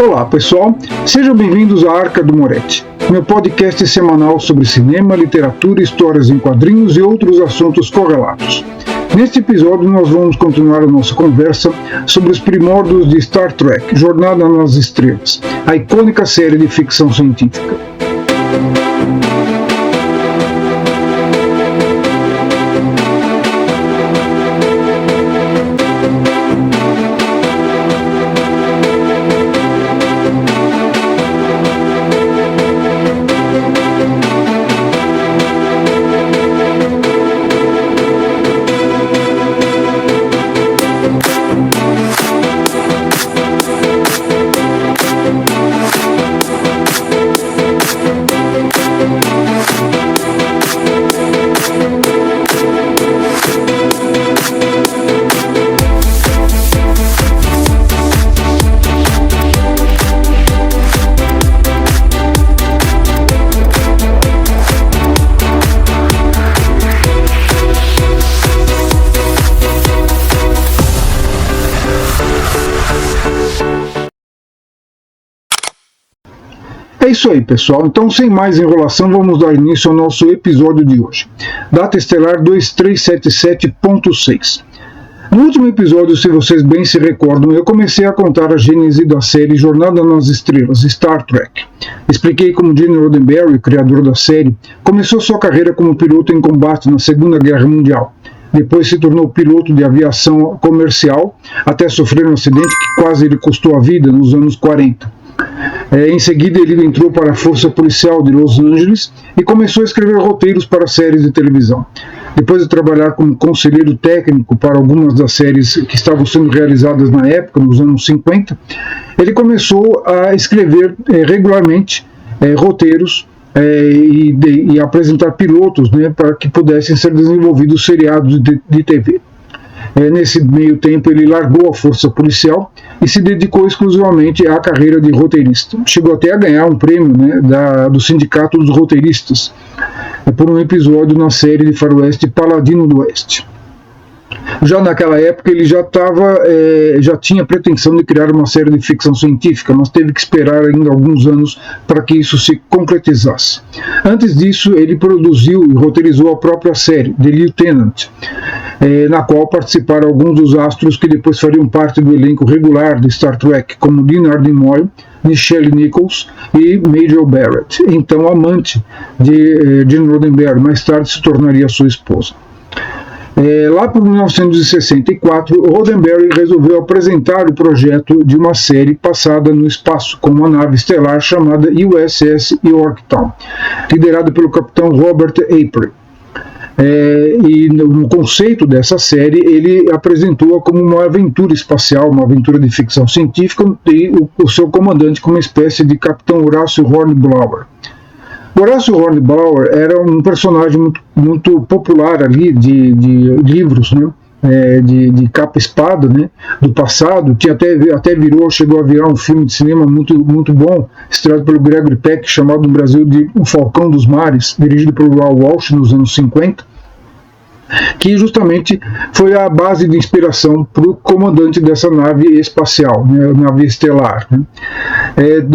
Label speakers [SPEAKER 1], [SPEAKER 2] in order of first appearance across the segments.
[SPEAKER 1] Olá pessoal, sejam bem-vindos à Arca do Moretti, meu podcast semanal sobre cinema, literatura, histórias em quadrinhos e outros assuntos correlatos. Neste episódio nós vamos continuar a nossa conversa sobre os primórdios de Star Trek, Jornada nas Estrelas, a icônica série de ficção científica. É isso aí, pessoal. Então, sem mais enrolação, vamos dar início ao nosso episódio de hoje. Data estelar 2377.6. No último episódio, se vocês bem se recordam, eu comecei a contar a gênese da série Jornada nas Estrelas, Star Trek. Expliquei como Gene Roddenberry, criador da série, começou sua carreira como piloto em combate na Segunda Guerra Mundial. Depois se tornou piloto de aviação comercial, até sofrer um acidente que quase lhe custou a vida nos anos 40. Em seguida, ele entrou para a Força Policial de Los Angeles e começou a escrever roteiros para séries de televisão. Depois de trabalhar como conselheiro técnico para algumas das séries que estavam sendo realizadas na época, nos anos 50, ele começou a escrever regularmente roteiros e apresentar pilotos, para que pudessem ser desenvolvidos seriados de TV. Nesse meio tempo ele largou a força policial e se dedicou exclusivamente à carreira de roteirista. Chegou até a ganhar um prêmio do Sindicato dos Roteiristas por um episódio na série de faroeste Paladino do Oeste. Já naquela época ele já tinha pretensão de criar uma série de ficção científica, mas teve que esperar ainda alguns anos para que isso se concretizasse. Antes disso, ele produziu e roteirizou a própria série, The Lieutenant, na qual participaram alguns dos astros que depois fariam parte do elenco regular de Star Trek, como Leonard Nimoy, Nichelle Nichols e Majel Barrett, então amante de Gene Roddenberry, mais tarde se tornaria sua esposa. Lá por 1964, Roddenberry resolveu apresentar o projeto de uma série passada no espaço com uma nave estelar chamada USS Yorktown, liderada pelo capitão Robert April. E no conceito dessa série ele apresentou-a como uma aventura espacial, uma aventura de ficção científica, e o seu comandante como uma espécie de capitão Horácio Hornblower. Horácio Hornblower era um personagem muito popular ali de livros, de capa espada, do passado, que chegou a virar um filme de cinema muito bom, estrelado pelo Gregory Peck, chamado no Brasil de O Falcão dos Mares, dirigido pelo Raoul Walsh nos anos 50, que justamente foi a base de inspiração para o comandante dessa nave espacial, nave estelar.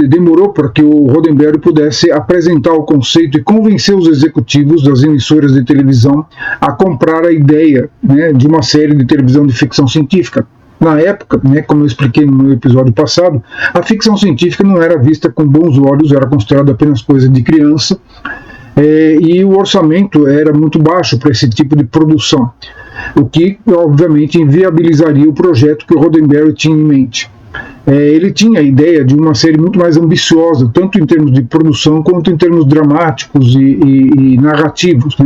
[SPEAKER 1] Demorou para que o Roddenberry pudesse apresentar o conceito e convencer os executivos das emissoras de televisão a comprar a ideia de uma série de televisão de ficção científica. Na época, como eu expliquei no meu episódio passado, a ficção científica não era vista com bons olhos, era considerada apenas coisa de criança, e o orçamento era muito baixo para esse tipo de produção, o que obviamente inviabilizaria o projeto que o Roddenberry tinha em mente. Ele tinha a ideia de uma série muito mais ambiciosa, tanto em termos de produção quanto em termos dramáticos e narrativos,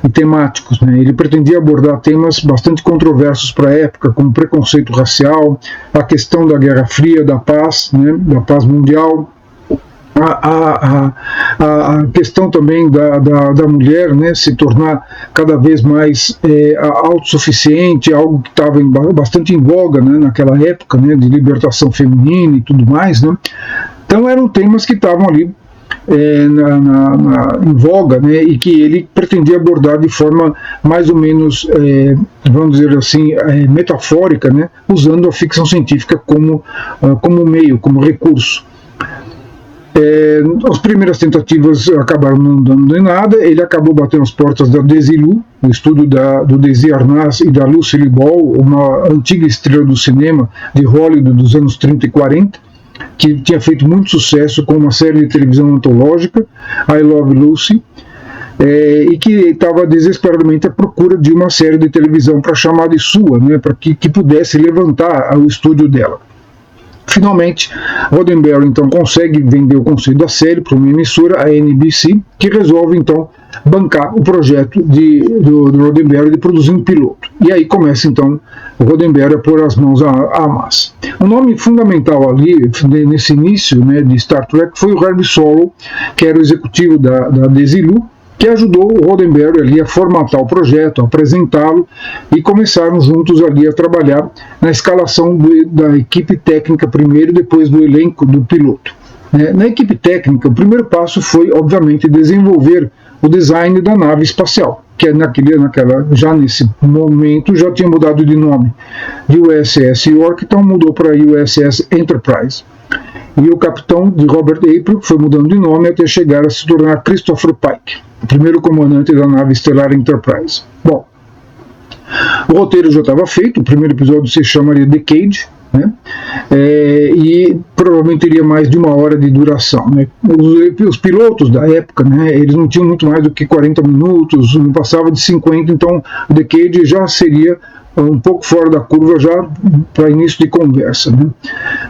[SPEAKER 1] e temáticos. Ele pretendia abordar temas bastante controversos para a época, como preconceito racial, a questão da Guerra Fria, da paz mundial, a questão também da mulher se tornar cada vez mais autossuficiente, algo que estava bastante em voga naquela época, de libertação feminina e tudo mais. Então eram temas que estavam ali em voga, né, e que ele pretendia abordar de forma mais ou menos, vamos dizer assim, metafórica, né, usando a ficção científica como meio, como recurso. As primeiras tentativas acabaram não dando em nada. Ele acabou batendo as portas da Desilu, o estúdio do Desi Arnaz e da Lucille Ball, uma antiga estrela do cinema de Hollywood dos anos 30 e 40, que tinha feito muito sucesso com uma série de televisão antológica, I Love Lucy, e que estava desesperadamente à procura de uma série de televisão para chamar de sua, né, para que pudesse levantar o estúdio dela. Finalmente, Roddenberry então consegue vender o conceito da série para uma emissora, a NBC, que resolve então bancar o projeto do Roddenberry de produzir um piloto. E aí começa então o Roddenberry a pôr as mãos à massa. O nome fundamental ali, nesse início, né, de Star Trek, foi o Herb Solow, que era o executivo da Desilu, que ajudou o Roddenberry ali a formatar o projeto, a apresentá-lo, e começaram juntos ali a trabalhar na escalação da equipe técnica primeiro e depois do elenco do piloto. Na equipe técnica, o primeiro passo foi, obviamente, desenvolver o design da nave espacial, que já nesse momento já tinha mudado de nome de USS York, então mudou para USS Enterprise. E o capitão de Robert April foi mudando de nome até chegar a se tornar Christopher Pike, o primeiro comandante da nave estelar Enterprise. Bom, o roteiro já estava feito, o primeiro episódio se chamaria The Cage, né? E provavelmente teria mais de 1 hora de duração, né? Os pilotos da época, né, eles não tinham muito mais do que 40 minutos, não passava de 50, então o The Cage já seria um pouco fora da curva já para início de conversa, né?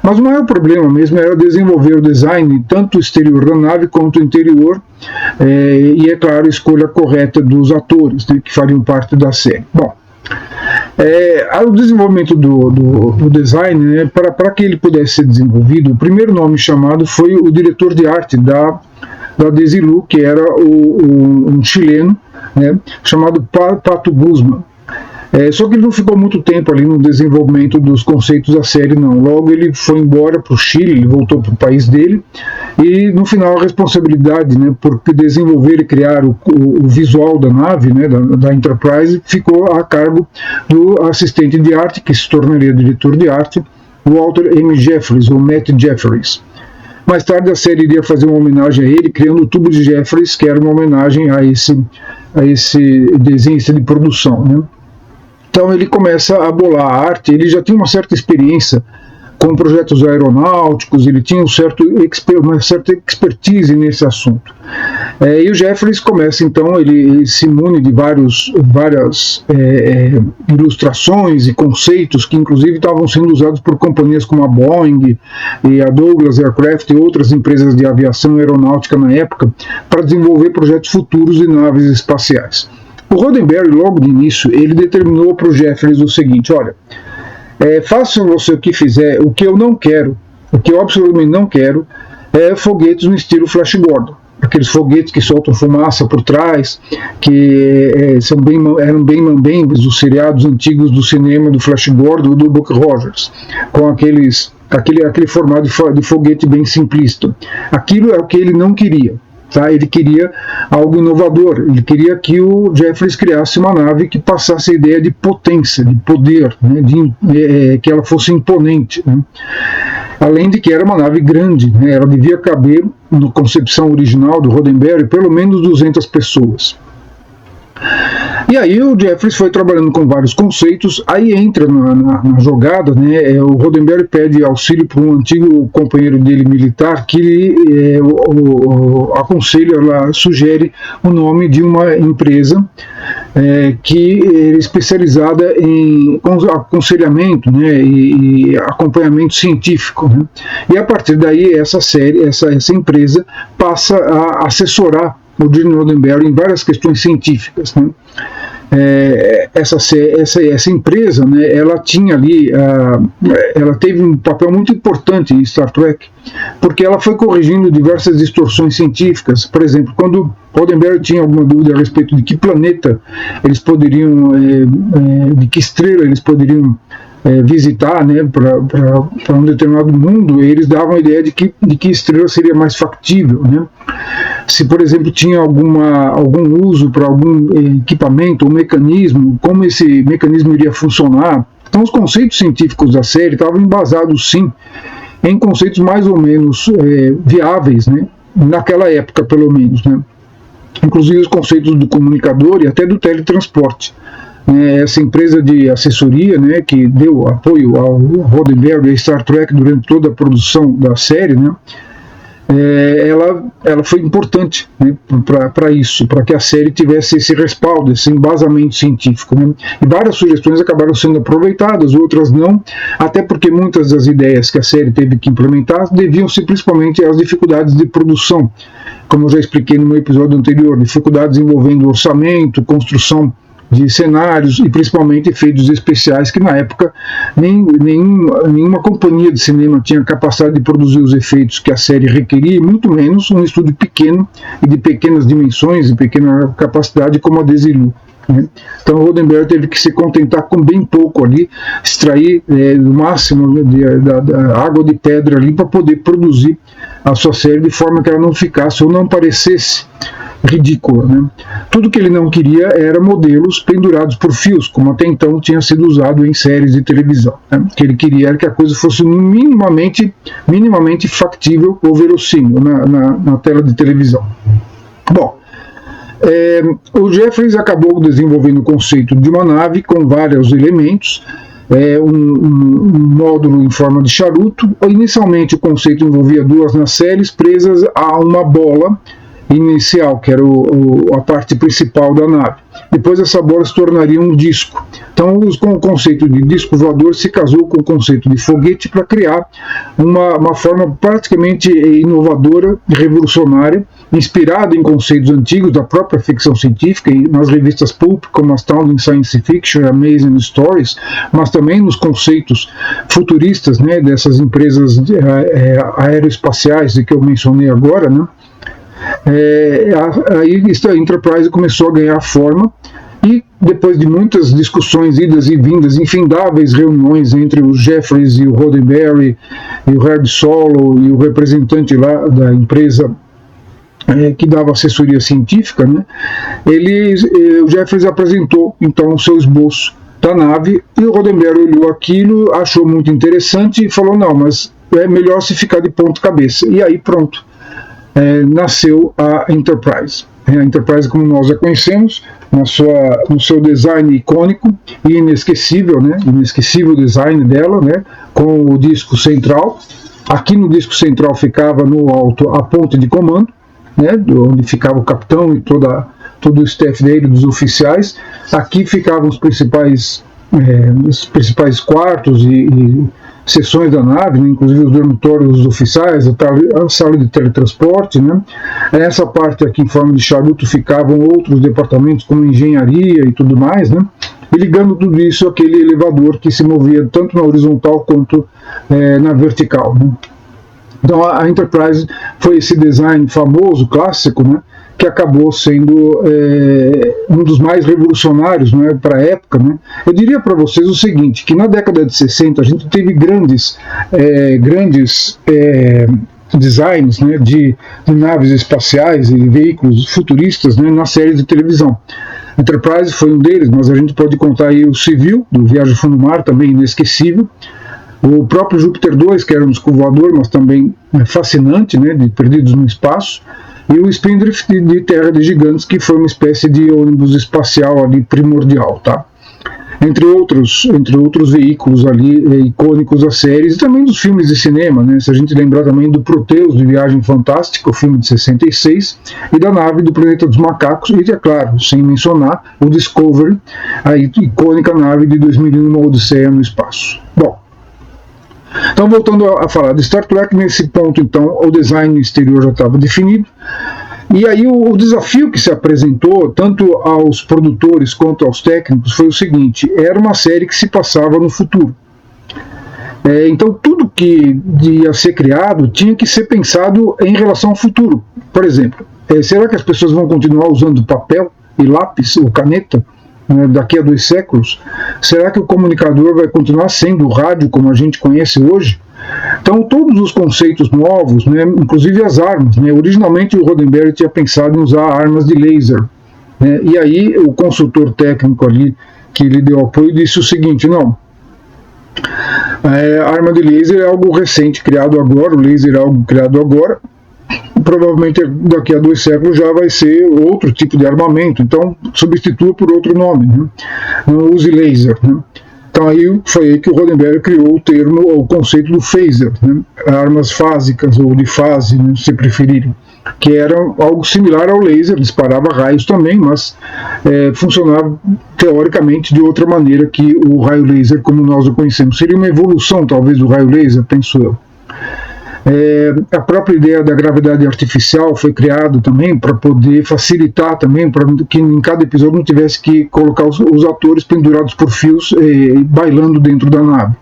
[SPEAKER 1] Mas o maior problema mesmo era desenvolver o design, tanto o exterior da nave quanto o interior, e é claro, a escolha correta dos atores, né, que fariam parte da série. Bom, o desenvolvimento do design, né, para que ele pudesse ser desenvolvido, o primeiro nome chamado foi o diretor de arte da Desilu, que era um chileno, né, chamado Pato Guzman. Só que ele não ficou muito tempo ali no desenvolvimento dos conceitos da série, não. Logo ele foi embora para o Chile, ele voltou para o país dele, e no final a responsabilidade, né, por desenvolver e criar o visual da nave, né, da Enterprise, ficou a cargo do assistente de arte, que se tornaria diretor de arte, Walter M. Jeffries, ou Matt Jeffries. Mais tarde a série iria fazer uma homenagem a ele, criando o tubo de Jeffries, que era uma homenagem a esse desenhista de produção, né? Então ele começa a bolar a arte, ele já tinha uma certa experiência com projetos aeronáuticos, ele tinha uma certa expertise nesse assunto. E o Jeffries começa então, ele se mune de várias ilustrações e conceitos que inclusive estavam sendo usados por companhias como a Boeing e a Douglas Aircraft e outras empresas de aviação aeronáutica na época, para desenvolver projetos futuros de naves espaciais. O Roddenberry, logo de início, ele determinou para o Jeffries o seguinte: olha, faça você o que fizer, o que eu não quero, o que eu absolutamente não quero, é foguetes no estilo Flash Gordon. Aqueles foguetes que soltam fumaça por trás, que eram bem mambembes, os seriados antigos do cinema do Flash Gordon, do Buck Rogers, com aquele formato de foguete bem simplista. Aquilo é o que ele não queria. Tá? Ele queria algo inovador, ele queria que o Jeffries criasse uma nave que passasse a ideia de potência, de poder, né? Que ela fosse imponente, né? Além de que era uma nave grande, né? Ela devia caber, na concepção original do Roddenberry, pelo menos 200 pessoas. E aí o Jeffries foi trabalhando com vários conceitos, aí entra na jogada, né, o Roddenberry pede auxílio para um antigo companheiro dele militar, que sugere o nome de uma empresa que é especializada em aconselhamento, né, e acompanhamento científico, né? E a partir daí essa empresa passa a assessorar o Gene Roddenberry em várias questões científicas, né? Essa empresa, né, ela tinha ali, ela teve um papel muito importante em Star Trek, porque ela foi corrigindo diversas distorções científicas. Por exemplo, quando Roddenberry tinha alguma dúvida a respeito de que planeta eles poderiam, de que estrela eles poderiam visitar, né, para um determinado mundo, eles davam a ideia de que estrela seria mais factível, né? Se, por exemplo, tinha algum uso para algum equipamento ou mecanismo, como esse mecanismo iria funcionar. Então, os conceitos científicos da série estavam embasados, sim, em conceitos mais ou menos viáveis, né, naquela época, pelo menos, né? Inclusive os conceitos do comunicador e até do teletransporte. Essa empresa de assessoria, né, que deu apoio ao Roddenberry e a Star Trek durante toda a produção da série, né, ela foi importante, né, para isso, para que a série tivesse esse respaldo, esse embasamento científico, né? E várias sugestões acabaram sendo aproveitadas, outras não, até porque muitas das ideias que a série teve que implementar deviam-se principalmente às dificuldades de produção, como eu já expliquei no meu episódio anterior, dificuldades envolvendo orçamento, construção de cenários e principalmente efeitos especiais que na época nenhuma companhia de cinema tinha capacidade de produzir os efeitos que a série requeria, e muito menos um estúdio pequeno e de pequenas dimensões e pequena capacidade como a Desilu. Então o Roddenberry teve que se contentar com bem pouco ali, extrair o máximo da água de pedra ali para poder produzir a sua série de forma que ela não ficasse ou não parecesse ridícula, né? Tudo que ele não queria era modelos pendurados por fios, como até então tinha sido usado em séries de televisão, né? O que ele queria era que a coisa fosse minimamente factível ou verossímil na tela de televisão. Bom, o Jeffries acabou desenvolvendo o conceito de uma nave com vários elementos, um módulo em forma de charuto. Inicialmente o conceito envolvia duas nacelles presas a uma bola inicial, que era a parte principal da nave. Depois essa bola se tornaria um disco. Então, com o conceito de disco voador se casou com o conceito de foguete para criar uma forma praticamente inovadora e revolucionária, inspirada em conceitos antigos da própria ficção científica e nas revistas pulp como Astounding Science Fiction e Amazing Stories, mas também nos conceitos futuristas, né, dessas empresas aeroespaciais que eu mencionei agora, né? Aí a Enterprise começou a ganhar forma e depois de muitas discussões, idas e vindas, infindáveis reuniões entre os Jeffries e o Roddenberry e o Herb Solow e o representante lá da empresa que dava assessoria científica, né, o Jeffries apresentou então o seu esboço da nave e o Roddenberry olhou aquilo, achou muito interessante e falou: não, mas é melhor se ficar de ponta cabeça. E aí pronto. Nasceu a Enterprise. A Enterprise, como nós a conhecemos, no seu design icônico e inesquecível, né? Inesquecível design dela, né? Com o disco central. Aqui no disco central ficava no alto a ponte de comando, né? Onde ficava o capitão e todo o staff dele, dos oficiais. Aqui ficavam os principais quartos e seções da nave, né, inclusive os dormitórios dos oficiais, a sala de teletransporte, né. Essa parte aqui em forma de charuto ficavam outros departamentos como engenharia e tudo mais, né, e ligando tudo isso àquele elevador que se movia tanto na horizontal quanto na vertical, né. Então a Enterprise foi esse design famoso, clássico, né, que acabou sendo um dos mais revolucionários, né, para a época, né. Eu diria para vocês o seguinte, que na década de 60 a gente teve grandes designs, né, de naves espaciais e veículos futuristas, né, nas séries de televisão. Enterprise foi um deles, mas a gente pode contar aí o Civil, do Viagem ao Fundo do Mar, também inesquecível. O próprio Júpiter 2, que era um disco voador, mas também fascinante, né, de Perdidos no Espaço. E o Spindrift de Terra de Gigantes, que foi uma espécie de ônibus espacial ali primordial, tá? Entre outros veículos ali icônicos das séries e também dos filmes de cinema, né? Se a gente lembrar também do Proteus de Viagem Fantástica, o filme de 66, e da nave do Planeta dos Macacos, e é claro, sem mencionar o Discovery, a icônica nave de 2001, Uma Odisseia no Espaço. Bom, então voltando a falar de Star Trek, nesse ponto então o design exterior já estava definido, e aí o desafio que se apresentou tanto aos produtores quanto aos técnicos foi o seguinte: era uma série que se passava no futuro, então tudo que ia ser criado tinha que ser pensado em relação ao futuro. Por exemplo, será que as pessoas vão continuar usando papel e lápis ou caneta, né, daqui a 2 séculos, será que o comunicador vai continuar sendo o rádio como a gente conhece hoje? Então, todos os conceitos novos, né, inclusive as armas, né, originalmente o Roddenberry tinha pensado em usar armas de laser, né, e aí o consultor técnico ali que lhe deu apoio disse o seguinte: não, a arma de laser é algo recente, criado agora, o laser é algo criado agora, provavelmente daqui a 2 séculos já vai ser outro tipo de armamento, então substitua por outro nome, né, não use laser, né. Então foi aí que o Roddenberry criou o termo, o conceito do phaser, né? Armas fásicas ou de fase, né, se preferirem, que era algo similar ao laser, disparava raios também, mas funcionava teoricamente de outra maneira que o raio laser como nós o conhecemos. Seria uma evolução talvez do raio laser, penso eu. A própria ideia da gravidade artificial foi criada também para poder facilitar também, para que em cada episódio não tivesse que colocar os atores pendurados por fios bailando dentro da nave.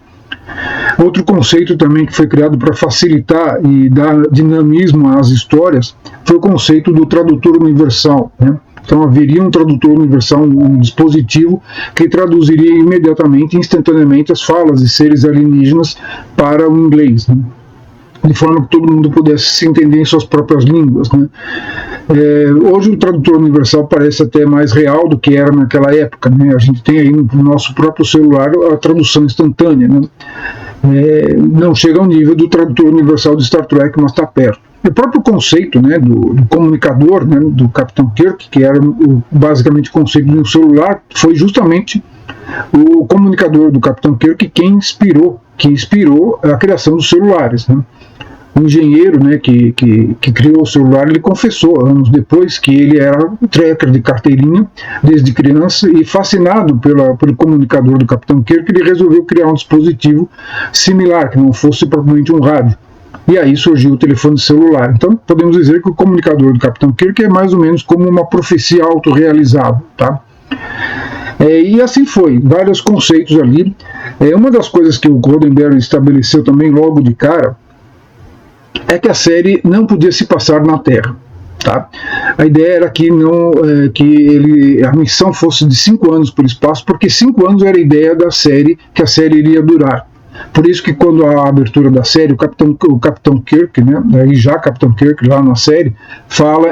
[SPEAKER 1] Outro conceito também que foi criado para facilitar e dar dinamismo às histórias foi o conceito do tradutor universal, né? Então haveria um tradutor universal, um dispositivo que traduziria imediatamente, instantaneamente, as falas de seres alienígenas para o inglês, né? De forma que todo mundo pudesse se entender em suas próprias línguas, né? Hoje o tradutor universal parece até mais real do que era naquela época, né? A gente tem aí no nosso próprio celular a tradução instantânea, né? Não chega ao nível do tradutor universal de Star Trek, mas está perto. O próprio conceito, né, do comunicador, né, do Capitão Kirk, que era basicamente o conceito de um celular, foi justamente o comunicador do Capitão Kirk que inspirou a criação dos celulares, né? O engenheiro, né, que criou o celular, ele confessou anos depois que ele era tracker de carteirinha desde criança e, fascinado pelo comunicador do Capitão Kirk, ele resolveu criar um dispositivo similar, que não fosse propriamente um rádio. E aí surgiu o telefone celular. Então podemos dizer que o comunicador do Capitão Kirk é mais ou menos como uma profecia autorrealizável, tá? E assim foi, vários conceitos ali. Uma das coisas que o Roddenberry estabeleceu também logo de cara é que a série não podia se passar na Terra. Tá? A ideia era que, a missão fosse de 5 anos pelo espaço, porque 5 anos era a ideia da série, que a série iria durar. Por isso que quando a abertura da série, o Capitão Kirk, né, aí já Capitão Kirk lá na série, fala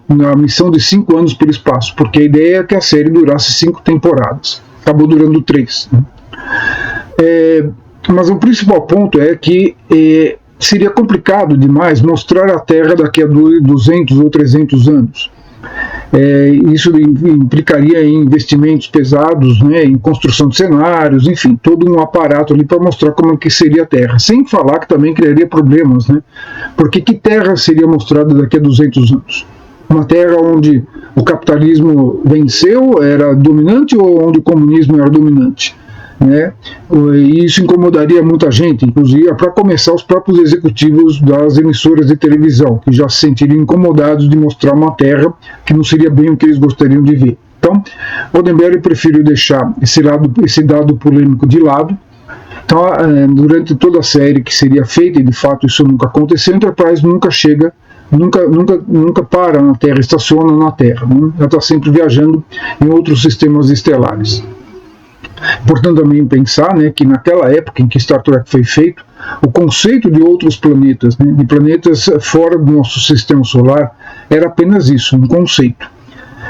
[SPEAKER 1] na missão de 5 anos pelo espaço, porque a ideia é que a série durasse 5 temporadas. Acabou durando 3. Né? Mas o principal ponto é que seria complicado demais mostrar a Terra daqui a 200 ou 300 anos. Isso implicaria em investimentos pesados, né, em construção de cenários, enfim, todo um aparato ali para mostrar como que seria a Terra. Sem falar que também criaria problemas, né? Porque que Terra seria mostrada daqui a 200 anos? Uma Terra onde o capitalismo venceu, era dominante, ou onde o comunismo era dominante? Né? E isso incomodaria muita gente, inclusive para começar os próprios executivos das emissoras de televisão, que já se sentiriam incomodados de mostrar uma Terra que não seria bem o que eles gostariam de ver. Então, Roddenberry preferiu deixar esse dado polêmico de lado. Então, durante toda a série que seria feita, e de fato isso nunca aconteceu, a Enterprise nunca para na Terra, estaciona na Terra, né? Ela está sempre viajando em outros sistemas estelares. Portanto, também pensar, né, que naquela época em que Star Trek foi feito, o conceito de outros planetas, né, de planetas fora do nosso sistema solar, era apenas isso, um conceito.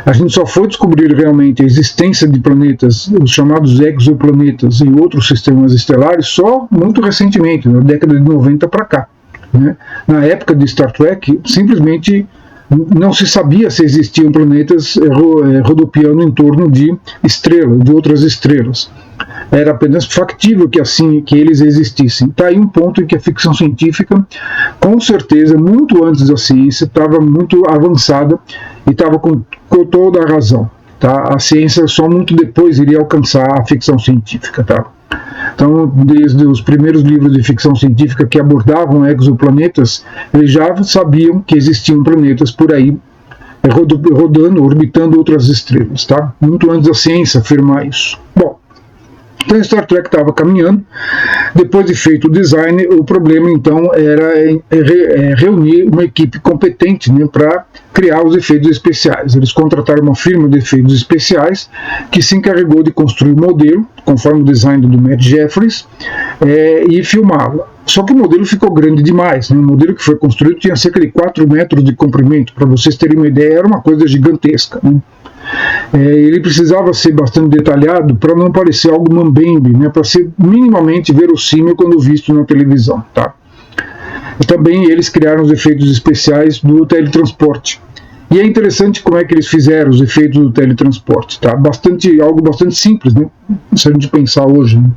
[SPEAKER 1] A gente só foi descobrir realmente a existência de planetas, os chamados exoplanetas, em outros sistemas estelares, só muito recentemente, na década de 90 para cá. Né? Na época de Star Trek, simplesmente não se sabia se existiam planetas rodopiando em torno de outras estrelas. Era apenas factível que eles existissem. Está aí um ponto em que a ficção científica, com certeza, muito antes da ciência, estava muito avançada e estava com toda a razão. Tá? A ciência só muito depois iria alcançar a ficção científica. Tá? Então, desde os primeiros livros de ficção científica que abordavam exoplanetas, eles já sabiam que existiam planetas por aí rodando, orbitando outras estrelas, tá? Muito antes da ciência afirmar isso. Bom, Então Star Trek estava caminhando. Depois de feito o design, o problema então era reunir uma equipe competente, né, para criar os efeitos especiais. Eles contrataram uma firma de efeitos especiais que se encarregou de construir o modelo, conforme o design do Matt Jeffries, e filmá-lo. Só que o modelo ficou grande demais, né? O modelo que foi construído tinha cerca de 4 metros de comprimento. Para vocês terem uma ideia, era uma coisa gigantesca, né? Ele precisava ser bastante detalhado para não parecer algo mambembe, né? Para ser minimamente verossímil quando visto na televisão, tá? E também eles criaram os efeitos especiais do teletransporte. E é interessante como é que eles fizeram os efeitos do teletransporte, tá? Algo bastante simples, né? Se a gente pensar hoje, né?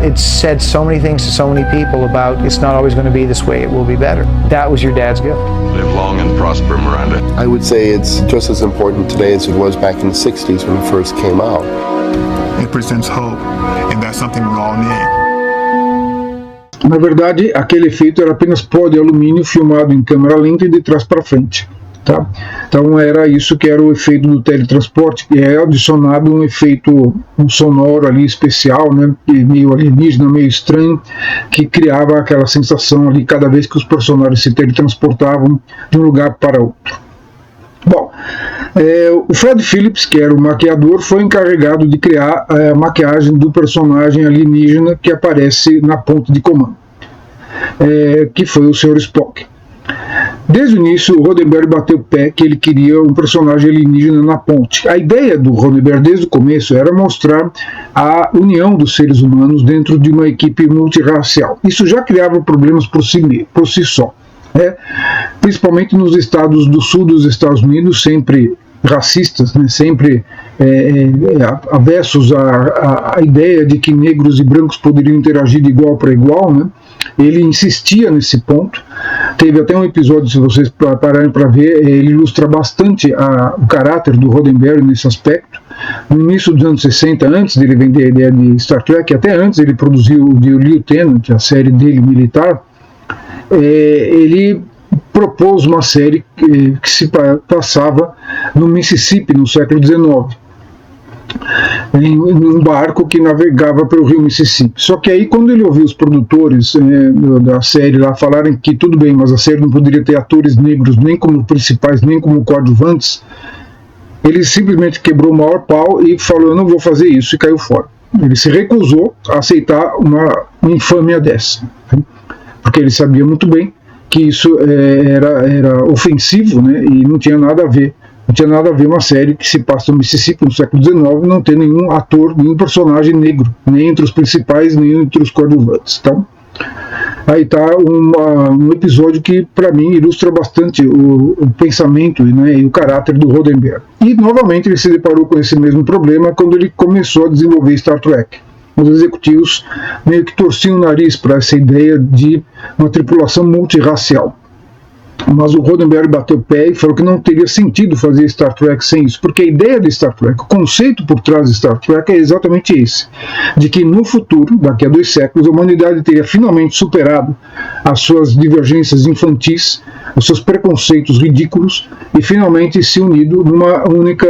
[SPEAKER 2] It said so many things to so many people about it's not always going to be this way, it will be better. That was your dad's gift.
[SPEAKER 3] Live long and prosper, Miranda.
[SPEAKER 4] I would say it's just as important today as it was back in the 60s when it first came out.
[SPEAKER 5] It presents hope, and that's something we all need.
[SPEAKER 1] Na verdade, aquele efeito era apenas pó de alumínio filmado em câmera lenta e de trás para frente. Tá? Então era isso que era o efeito do teletransporte, que é adicionado um efeito sonoro ali especial, né, meio alienígena, meio estranho, que criava aquela sensação ali cada vez que os personagens se teletransportavam de um lugar para outro. Bom, o Fred Phillips, que era o maquiador, foi encarregado de criar a maquiagem do personagem alienígena que aparece na ponte de comando, que foi o Sr. Spock. Desde o início, o Roddenberry bateu o pé que ele queria um personagem alienígena na ponte. A ideia do Roddenberry desde o começo era mostrar a união dos seres humanos dentro de uma equipe multirracial. Isso já criava problemas por si só, né? Principalmente nos estados do sul dos Estados Unidos, sempre racistas, né? Sempre avessos à ideia de que negros e brancos poderiam interagir de igual para igual, né? Ele insistia nesse ponto. Teve até um episódio, se vocês pararem para ver, ele ilustra bastante o caráter do Roddenberry nesse aspecto. No início dos anos 60, antes de ele vender a ideia de Star Trek, até antes ele produziu o The Lieutenant, a série dele militar, ele propôs uma série que se passava no Mississippi, no século XIX. Em um barco que navegava pelo rio Mississippi. Só que aí, quando ele ouviu os produtores da série lá falarem que tudo bem, mas a série não poderia ter atores negros nem como principais, nem como coadjuvantes, ele simplesmente quebrou o maior pau e falou: eu não vou fazer isso, e caiu fora. Ele se recusou a aceitar uma infâmia dessa, porque ele sabia muito bem que isso era ofensivo, né, e não tinha nada a ver. Não tinha nada a ver uma série que se passa no Mississippi no século XIX não ter nenhum ator, nenhum personagem negro, nem entre os principais, nem entre os coadjuvantes. Então, aí está um episódio que, para mim, ilustra bastante o pensamento, né, e o caráter do Roddenberry. E, novamente, ele se deparou com esse mesmo problema quando ele começou a desenvolver Star Trek. Os executivos meio que torciam o nariz para essa ideia de uma tripulação multirracial. Mas o Roddenberry bateu o pé e falou que não teria sentido fazer Star Trek sem isso, porque a ideia de Star Trek, o conceito por trás de Star Trek é exatamente esse, de que no futuro, daqui a 2 séculos, a humanidade teria finalmente superado as suas divergências infantis, os seus preconceitos ridículos, e finalmente se unido numa única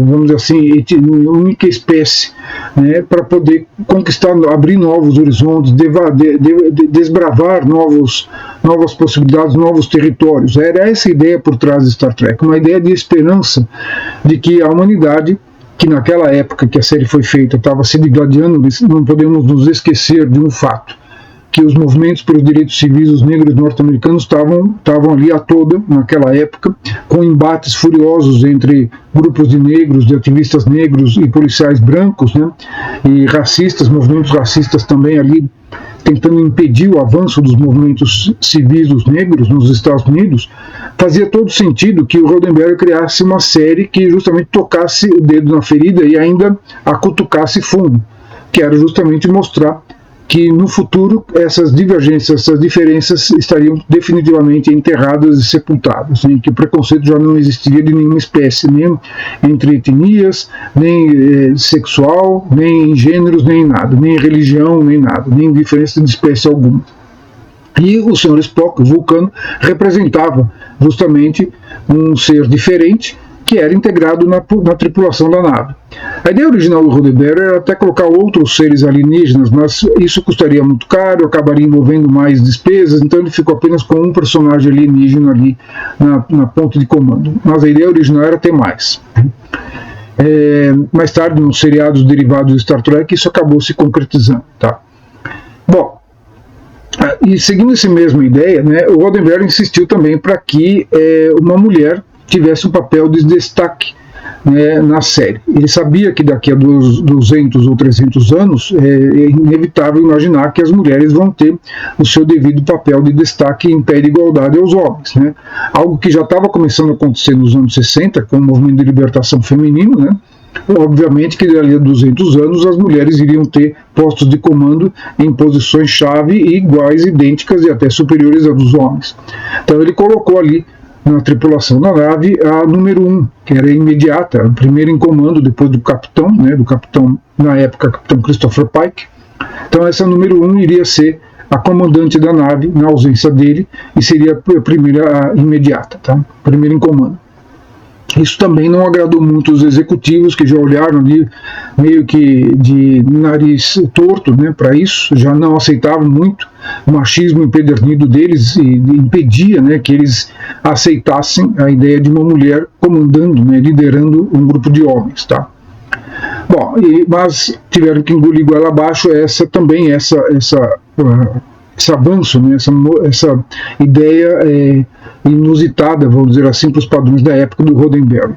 [SPEAKER 1] vamos dizer assim, única espécie, né, para poder conquistar, abrir novos horizontes, desbravar novas possibilidades, novos territórios. Era essa ideia por trás de Star Trek, uma ideia de esperança de que a humanidade, que naquela época que a série foi feita estava se digladiando, não podemos nos esquecer de um fato, que os movimentos pelos direitos civis dos negros norte-americanos estavam ali a toda naquela época, com embates furiosos entre grupos de negros, de ativistas negros e policiais brancos, né, e racistas, movimentos racistas também ali tentando impedir o avanço dos movimentos civis dos negros nos Estados Unidos. Fazia todo sentido que o Roddenberry criasse uma série que justamente tocasse o dedo na ferida e ainda a cutucasse fundo, que era justamente mostrar que no futuro essas divergências, essas diferenças estariam definitivamente enterradas e sepultadas, né? Que o preconceito já não existiria de nenhuma espécie, nem entre etnias, nem sexual, nem em gêneros, nem em nada, nem em religião, nem nada, nem diferença de espécie alguma. E o Sr. Spock, o Vulcano, representava justamente um ser diferente, que era integrado na tripulação da nave. A ideia original do Roddenberry era até colocar outros seres alienígenas, mas isso custaria muito caro, acabaria envolvendo mais despesas, então ele ficou apenas com um personagem alienígena ali na ponta de comando. Mas a ideia original era ter mais. Mais tarde, nos seriados derivados de Star Trek, isso acabou se concretizando. Tá? Bom, e seguindo essa mesma ideia, né, o Roddenberry insistiu também para que uma mulher tivesse um papel de destaque, né, na série. Ele sabia que daqui a 200 ou 300 anos é inevitável imaginar que as mulheres vão ter o seu devido papel de destaque em pé de igualdade aos homens, né? Algo que já estava começando a acontecer nos anos 60 com o movimento de libertação feminino, né? Obviamente que dali a 200 anos as mulheres iriam ter postos de comando em posições-chave iguais, idênticas e até superiores a dos homens. Então ele colocou ali na tripulação da nave a número 1, que era imediata, a primeira em comando depois do capitão, né, do capitão, na época, capitão Christopher Pike. Então essa número 1 iria ser a comandante da nave na ausência dele e seria a primeira imediata, tá? Primeira em comando. Isso também não agradou muito os executivos, que já olharam ali meio que de nariz torto, né, para isso, já não aceitavam muito o machismo empedernido deles e impedia, né, que eles aceitassem a ideia de uma mulher comandando, né, liderando um grupo de homens. Tá? Bom, mas tiveram que engolir goela abaixo esse avanço, né, essa ideia inusitada, vamos dizer assim, para os padrões da época do Roddenberry.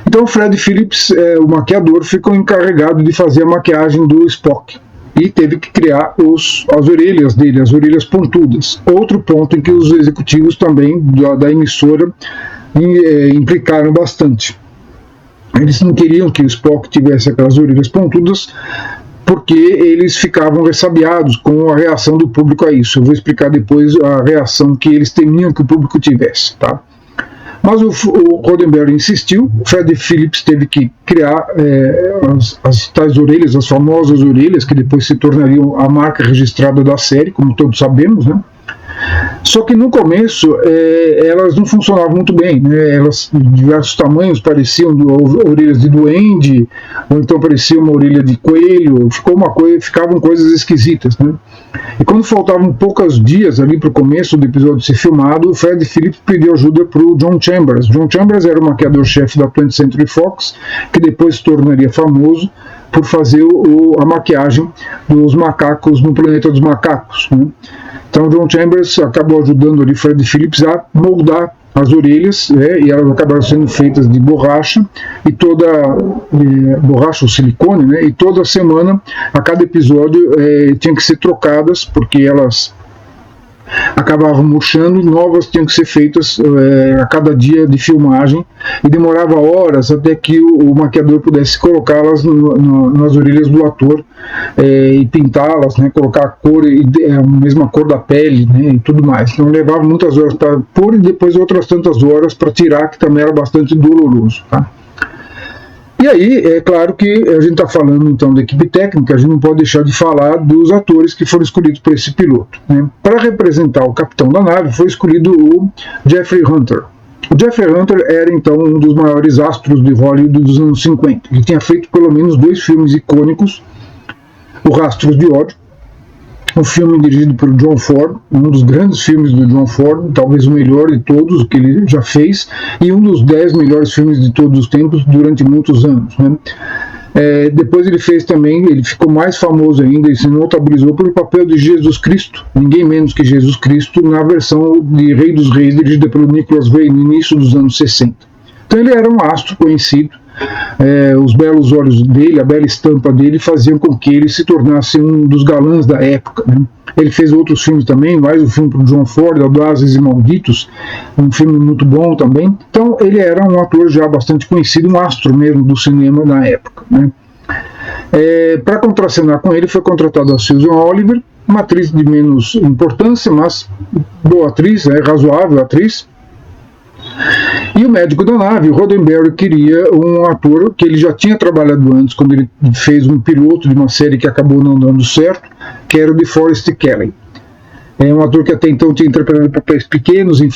[SPEAKER 1] Então Fred Phillips, o maquiador, ficou encarregado de fazer a maquiagem do Spock e teve que criar as orelhas dele, as orelhas pontudas. Outro ponto em que os executivos também da emissora implicaram bastante. Eles não queriam que o Spock tivesse aquelas orelhas pontudas, porque eles ficavam ressabiados com a reação do público a isso. Eu vou explicar depois a reação que eles temiam que o público tivesse. Tá? Mas o Roddenberry insistiu, Fred Phillips teve que criar as tais orelhas, as famosas orelhas, que depois se tornariam a marca registrada da série, como todos sabemos, né? Só que no começo elas não funcionavam muito bem, né? Elas de diversos tamanhos, pareciam orelhas de duende, ou então parecia uma orelha de coelho, ficavam coisas esquisitas, né? E quando faltavam poucos dias ali para o começo do episódio ser filmado, o Fred Phillips pediu ajuda para o John Chambers. John Chambers era o maquiador-chefe da 20th Century Fox, que depois se tornaria famoso por fazer a maquiagem dos macacos no Planeta dos Macacos, né? Então John Chambers acabou ajudando ali Fred Phillips a moldar as orelhas, e elas acabaram sendo feitas de borracha, borracha ou silicone, né? E toda semana, a cada episódio, tinha que ser trocadas, porque elas acabavam murchando e novas tinham que ser feitas a cada dia de filmagem, e demorava horas até que o maquiador pudesse colocá-las nas orelhas do ator e pintá-las, né, colocar a cor, a mesma cor da pele, né, e tudo mais. Então levava muitas horas para pôr e depois outras tantas horas para tirar, que também era bastante doloroso. Tá? E aí, é claro que a gente está falando então da equipe técnica, a gente não pode deixar de falar dos atores que foram escolhidos para esse piloto, né? Para representar o capitão da nave foi escolhido o Jeffrey Hunter. O Jeffrey Hunter era então um dos maiores astros de Hollywood dos anos 50. Ele tinha feito pelo menos 2 filmes icônicos, o Rastros de Ódio, um filme dirigido por John Ford, um dos grandes filmes do John Ford, talvez o melhor de todos que ele já fez, e um dos 10 melhores filmes de todos os tempos durante muitos anos, né? Depois ele fez também, ele ficou mais famoso ainda e se notabilizou pelo papel de Jesus Cristo, ninguém menos que Jesus Cristo, na versão de Rei dos Reis, dirigida pelo Nicholas Ray no início dos anos 60. Então ele era um astro conhecido, os belos olhos dele, a bela estampa dele faziam com que ele se tornasse um dos galãs da época, né? Ele fez outros filmes também, mais um filme para o John Ford, Audazes e Malditos, um filme muito bom também. Então ele era um ator já bastante conhecido, um astro mesmo do cinema na época, né? Para contracenar com ele foi contratada a Susan Oliver, uma atriz de menos importância, mas boa atriz, razoável atriz. E o médico da nave, o Roddenberry, queria um ator que ele já tinha trabalhado antes, quando ele fez um piloto de uma série que acabou não dando certo, que era o de Forrest Kelly. É um ator que até então tinha interpretado papéis pequenos em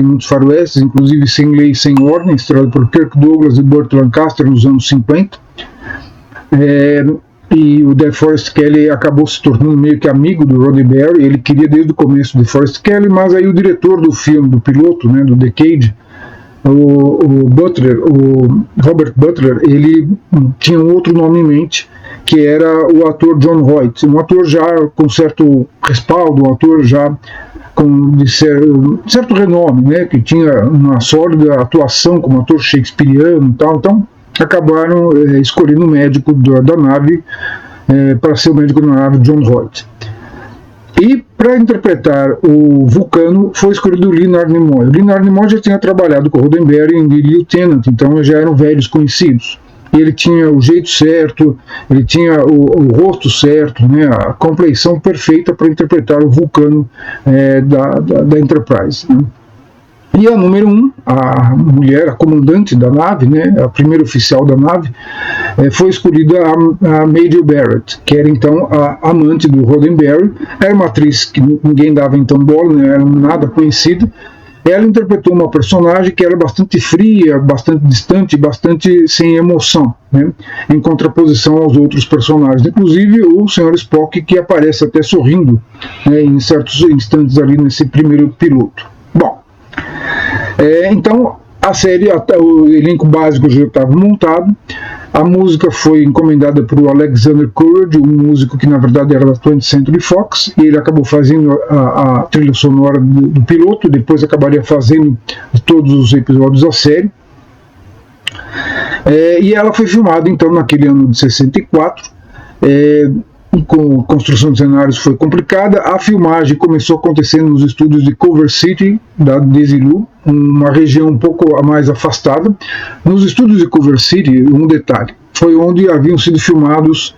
[SPEAKER 1] muitos faroestes, inclusive Sem Lei e Sem Ordem, estrelado por Kirk Douglas e Burt Lancaster nos anos 50. E o DeForest Kelley acabou se tornando meio que amigo do Roddenberry. Ele queria desde o começo o DeForest Kelley, mas aí o diretor do filme, do piloto, né, do The Cage, o Robert Butler, ele tinha um outro nome em mente, que era o ator John Voight, um ator já com certo respaldo, um ator já com certo renome, né, que tinha uma sólida atuação como ator shakespeariano e tal. Então acabaram escolhendo o médico da nave para ser o médico da nave, John Voight. E para interpretar o Vulcano foi escolhido o Leonard Nimoy. O Leonard Nimoy já tinha trabalhado com o Roddenberry em The Lieutenant, então já eram velhos conhecidos. Ele tinha o jeito certo, ele tinha o rosto certo, né, a compleição perfeita para interpretar o Vulcano da Enterprise, né. E a número 1, a mulher, a comandante da nave, né, a primeira oficial da nave, foi escolhida a Major Barrett, que era então a amante do Roddenberry. Era uma atriz que ninguém dava então bola, né, era nada conhecida. Ela interpretou uma personagem que era bastante fria, bastante distante, bastante sem emoção, né, em contraposição aos outros personagens, inclusive o Sr. Spock, que aparece até sorrindo, né, em certos instantes ali nesse primeiro piloto. Bom, então a série, o elenco básico já estava montado. A música foi encomendada por Alexander Courage, um músico que na verdade era da 20th Century Fox, e ele acabou fazendo a trilha sonora do piloto, depois acabaria fazendo todos os episódios da série. E ela foi filmada então naquele ano de 64, com a construção de cenários foi complicada. A filmagem começou acontecendo nos estúdios de Culver City, da Desilu, uma região um pouco mais afastada. Nos estúdios de Culver City, um detalhe, foi onde haviam sido filmados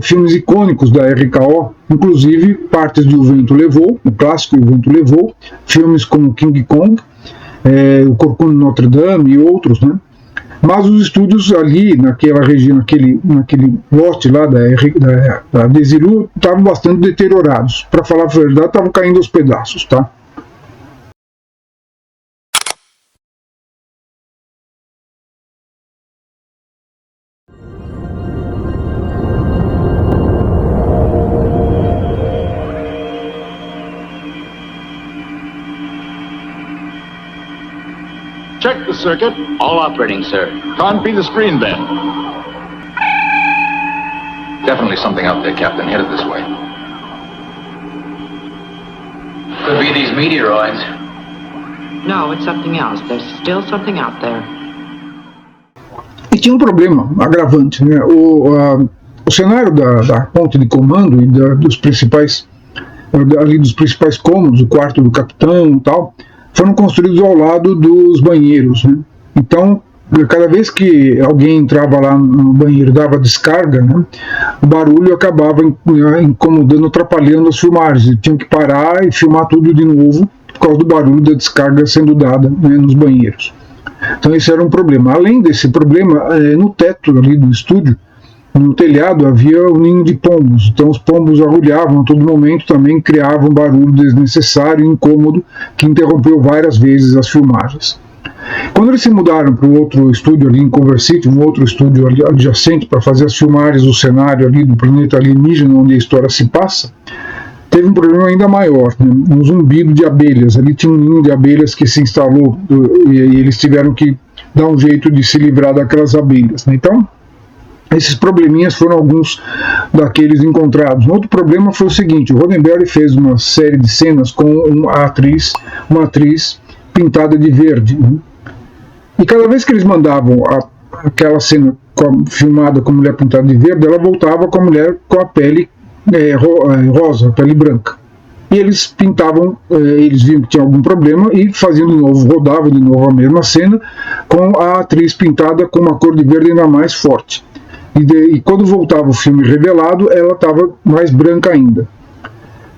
[SPEAKER 1] filmes icônicos da RKO, inclusive partes de O Vento Levou, o clássico O Vento Levou, filmes como King Kong, O Corcunda de Notre Dame e outros, né? Mas os estúdios ali, naquela região, naquele lote lá da Desilu, estavam bastante deteriorados. Para falar a verdade, estavam caindo aos pedaços, tá?
[SPEAKER 6] Check the circuit.
[SPEAKER 7] All operating, sir.
[SPEAKER 6] Can't be the screen then.
[SPEAKER 3] Definitely something out there, Captain. Headed this way.
[SPEAKER 7] Could be these meteoroids.
[SPEAKER 8] No, it's something else. There's still something out there.
[SPEAKER 1] E tinha um problema agravante, né? O cenário da ponte de comando e dos principais cômodos, o quarto do capitão e tal, foram construídos ao lado dos banheiros, né? Então, cada vez que alguém entrava lá no banheiro, dava descarga, né, o barulho acabava incomodando, atrapalhando as filmagens. Tinham que parar e filmar tudo de novo por causa do barulho da descarga sendo dada, né, nos banheiros. Então esse era um problema. Além desse problema, no teto ali do estúdio, no telhado, havia um ninho de pombos. Então os pombos arrulhavam a todo momento, também criavam um barulho desnecessário e incômodo que interrompeu várias vezes as filmagens. Quando eles se mudaram para o outro estúdio ali em Culver City, um outro estúdio adjacente para fazer as filmagens do cenário ali do planeta alienígena onde a história se passa, teve um problema ainda maior, né? Um zumbido de abelhas. Ali tinha um ninho de abelhas que se instalou e eles tiveram que dar um jeito de se livrar daquelas abelhas, né? Então, esses probleminhas foram alguns daqueles encontrados. Um outro problema foi o seguinte: o Roddenberry fez uma série de cenas com uma atriz pintada de verde, né? E cada vez que eles mandavam aquela cena filmada com a mulher pintada de verde, ela voltava com a mulher com a pele rosa, a pele branca. E eles pintavam, eles viam que tinha algum problema e faziam de novo, rodavam de novo a mesma cena com a atriz pintada com uma cor de verde ainda mais forte. E quando voltava o filme revelado, ela estava mais branca ainda.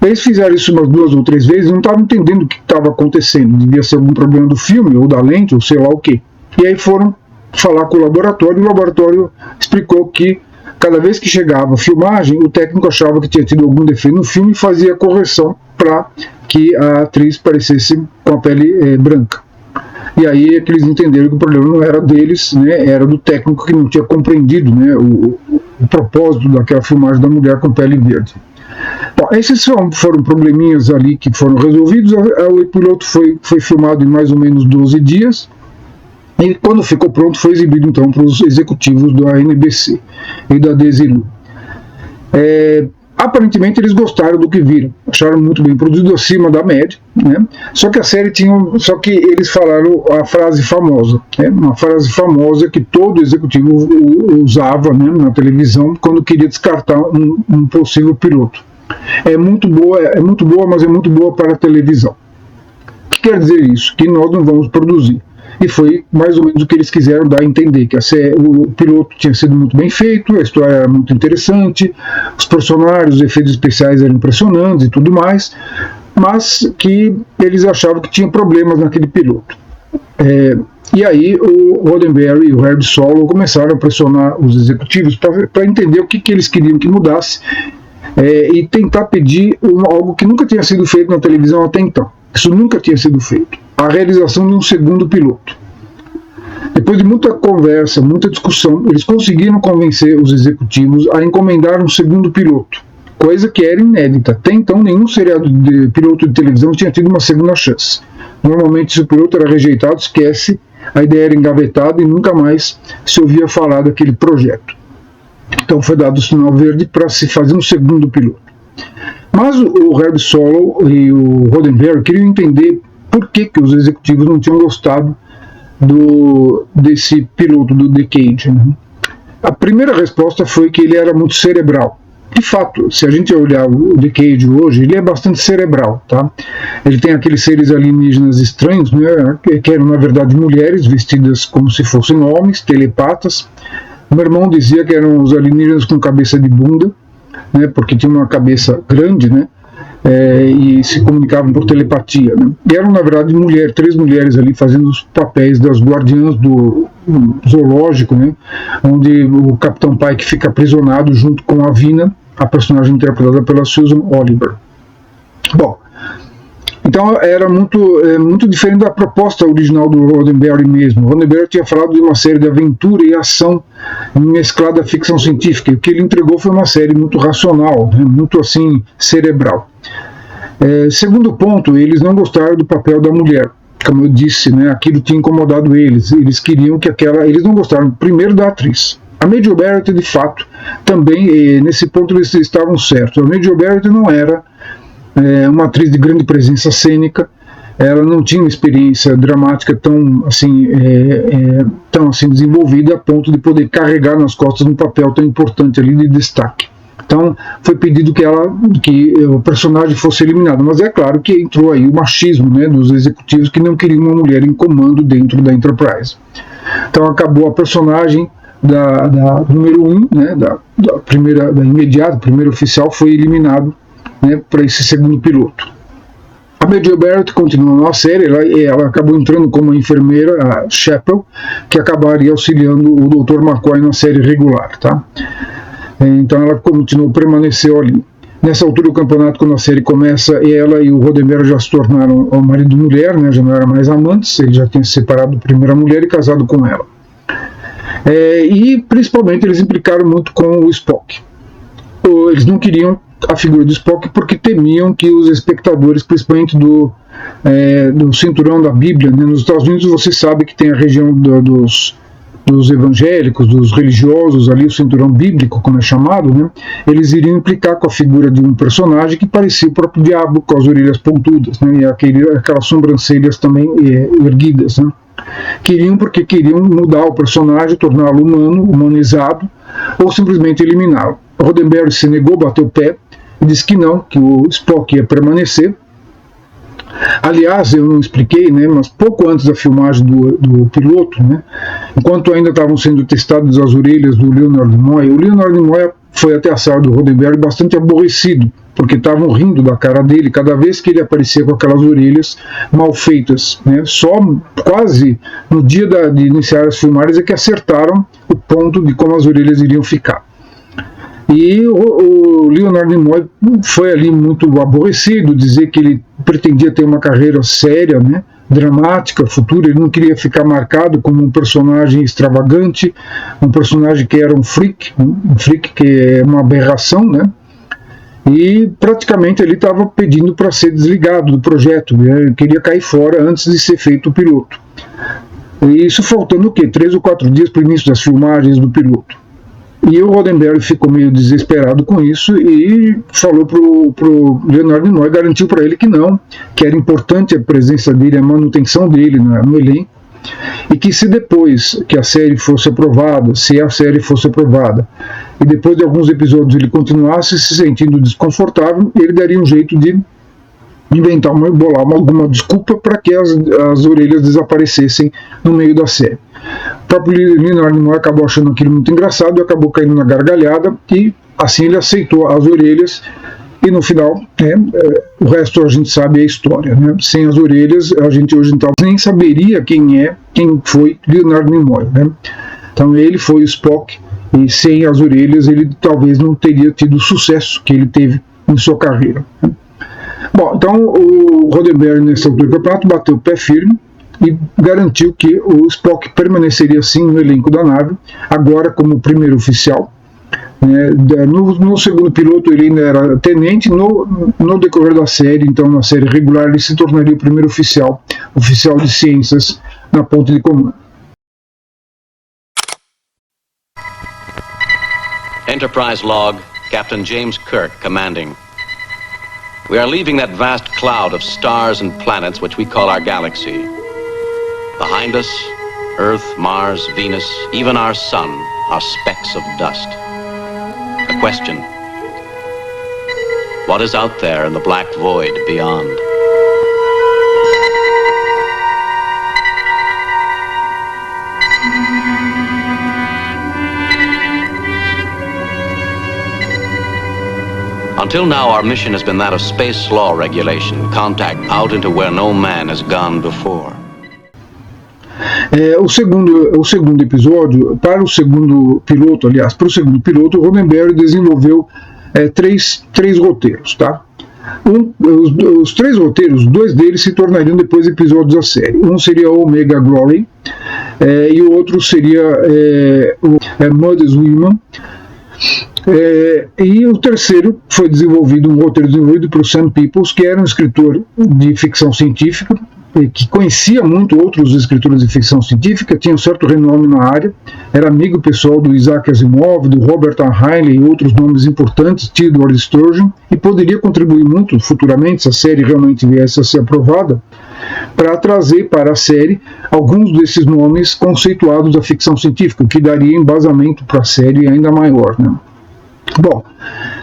[SPEAKER 1] Eles fizeram isso umas 2 ou 3 vezes e não estavam entendendo o que estava acontecendo. Devia ser algum problema do filme, ou da lente, ou sei lá o quê. E aí foram falar com o laboratório, e o laboratório explicou que Cada vez que chegava a filmagem, o técnico achava que tinha tido algum defeito no filme e fazia a correção para que a atriz parecesse com a pele branca. E aí é que eles entenderam que o problema não era deles, né, era do técnico que não tinha compreendido, né, o propósito daquela filmagem da mulher com pele verde. Bom, esses foram probleminhas ali que foram resolvidos. O piloto foi filmado em mais ou menos 12 dias. E quando ficou pronto, foi exibido então para os executivos da NBC e da Desilu. Aparentemente eles gostaram do que viram, acharam muito bem produzido, acima da média, né? Só que a série só que eles falaram a frase famosa, né? Uma frase famosa que todo executivo usava, né, na televisão quando queria descartar um possível piloto. É muito boa, mas é muito boa para a televisão. O que quer dizer isso? Que nós não vamos produzir. E foi mais ou menos o que eles quiseram dar a entender, que o piloto tinha sido muito bem feito, a história era muito interessante, os personagens, os efeitos especiais eram impressionantes e tudo mais, mas que eles achavam que tinha problemas naquele piloto. E aí o Roddenberry e o Herb Solow começaram a pressionar os executivos para entender o que eles queriam que mudasse, e tentar pedir algo que nunca tinha sido feito na televisão até então. Isso nunca tinha sido feito. A realização de um segundo piloto. Depois de muita conversa, muita discussão, eles conseguiram convencer os executivos a encomendar um segundo piloto, coisa que era inédita. Até então, nenhum seriado de piloto de televisão tinha tido uma segunda chance. Normalmente, se o piloto era rejeitado, esquece, a ideia era engavetada e nunca mais se ouvia falar daquele projeto. Então foi dado o sinal verde para se fazer um segundo piloto. Mas o Herb Solow e o Roddenberry queriam entender por que os executivos não tinham gostado desse piloto do The Cage, né? A primeira resposta foi que ele era muito cerebral. De fato, se a gente olhar o The Cage hoje, ele é bastante cerebral, tá? Ele tem aqueles seres alienígenas estranhos, né, que eram na verdade mulheres vestidas como se fossem homens, telepatas. Meu irmão dizia que eram os alienígenas com cabeça de bunda, né, porque tinha uma cabeça grande, né, e se comunicavam por telepatia, né. E eram na verdade três mulheres ali fazendo os papéis das guardiãs do zoológico, né, onde o Capitão Pike fica aprisionado junto com a Vina, a personagem interpretada pela Susan Oliver. Bom, então era muito diferente da proposta original do Roddenberry mesmo. O Roddenberry tinha falado de uma série de aventura e ação mesclada à ficção científica, e o que ele entregou foi uma série muito racional, né, muito assim cerebral. Segundo ponto, eles não gostaram do papel da mulher. Como eu disse, né, aquilo tinha incomodado eles. Eles queriam que eles não gostaram primeiro da atriz. A Majel Barrett, de fato, também, nesse ponto eles estavam certos. A Majel Barrett não era uma atriz de grande presença cênica, ela não tinha uma experiência dramática tão assim desenvolvida a ponto de poder carregar nas costas um papel tão importante ali de destaque. Então foi pedido que o personagem fosse eliminado, mas é claro que entrou aí o machismo, né, dos executivos que não queriam uma mulher em comando dentro da Enterprise. Então acabou a personagem da número 1, né, da imediata, primeiro oficial, foi eliminado, né, para esse segundo piloto. A Majel Barrett continuou na série, ela acabou entrando como enfermeira, a Chapel, que acabaria auxiliando o Dr. McCoy na série regular, tá? Então ela permaneceu ali. Nessa altura do campeonato, quando a série começa, ela e o Roddenberry já se tornaram o marido e mulher, né, já não eram mais amantes, ele já tinha se separado da primeira mulher e casado com ela. E principalmente eles implicaram muito com o Spock. Eles não queriam a figura do Spock porque temiam que os espectadores, principalmente do cinturão da Bíblia, né, nos Estados Unidos você sabe que tem a região dos evangélicos, dos religiosos ali, o cinturão bíblico, como é chamado, né, eles iriam implicar com a figura de um personagem que parecia o próprio diabo, com as orelhas pontudas, né, e aquelas sobrancelhas também erguidas, né. Porque queriam mudar o personagem, torná-lo humanizado, ou simplesmente eliminá-lo. Roddenberry se negou, bateu o pé e disse que não, que o Spock ia permanecer. Aliás, eu não expliquei, né, mas pouco antes da filmagem do piloto, né, enquanto ainda estavam sendo testadas as orelhas do Leonard Nimoy, o Leonard Nimoy foi até a sala do Roddenberry bastante aborrecido, porque estavam rindo da cara dele cada vez que ele aparecia com aquelas orelhas mal feitas, né, só quase no dia de iniciar as filmagens é que acertaram o ponto de como as orelhas iriam ficar. E o Leonard Nimoy foi ali muito aborrecido, dizer que ele pretendia ter uma carreira séria, né, dramática, futura. Ele não queria ficar marcado como um personagem extravagante, um personagem que era um freak que é uma aberração, né? E praticamente ele estava pedindo para ser desligado do projeto, né? Ele queria cair fora antes de ser feito o piloto. E isso faltando o quê? 3 ou 4 dias para o início das filmagens do piloto. E o Roddenberry ficou meio desesperado com isso e falou pro Leonard Nimoy, garantiu para ele que não, que era importante a presença dele, a manutenção dele no elenco, e que se depois que a série fosse aprovada, e depois de alguns episódios ele continuasse se sentindo desconfortável, ele daria um jeito de inventar, bolar alguma desculpa para que as orelhas desaparecessem no meio da série. O próprio Leonard Nimoy acabou achando aquilo muito engraçado e acabou caindo na gargalhada, e assim ele aceitou as orelhas, e no final o resto a gente sabe a história, né? Sem as orelhas a gente hoje então nem saberia quem foi Leonard Nimoy, né? Então ele foi o Spock, e sem as orelhas ele talvez não teria tido o sucesso que ele teve em sua carreira, né? Bom, então o Roddenberry nessa altura do campeonato bateu o pé firme e garantiu que o Spock permaneceria sim no elenco da nave, agora como primeiro oficial. No segundo piloto ele ainda era tenente, no decorrer da série, então na série regular ele se tornaria o primeiro oficial de ciências na ponte de comando.
[SPEAKER 9] Enterprise log, Captain James Kirk commanding. We are leaving that vast cloud of stars and planets which we call our galaxy. Behind us, Earth, Mars, Venus, even our sun are specks of dust. A question. What is out there in the black void beyond? Until now, our mission has been that of space law regulation, contact out into where no man has gone before.
[SPEAKER 1] O segundo episódio, para o segundo piloto, o Roddenberry desenvolveu três roteiros, tá? Os 3 roteiros, 2 deles se tornariam depois episódios da série. Um seria Omega Glory e o outro seria Mother's Women. E o terceiro foi um roteiro desenvolvido por Sam Peoples, que era um escritor de ficção científica, que conhecia muito outros escritores de ficção científica, tinha um certo renome na área, era amigo pessoal do Isaac Asimov, do Robert A. Heinlein e outros nomes importantes, Theodore Sturgeon, e poderia contribuir muito futuramente, se a série realmente viesse a ser aprovada, para trazer para a série alguns desses nomes conceituados da ficção científica, o que daria embasamento para a série ainda maior, né? Bom,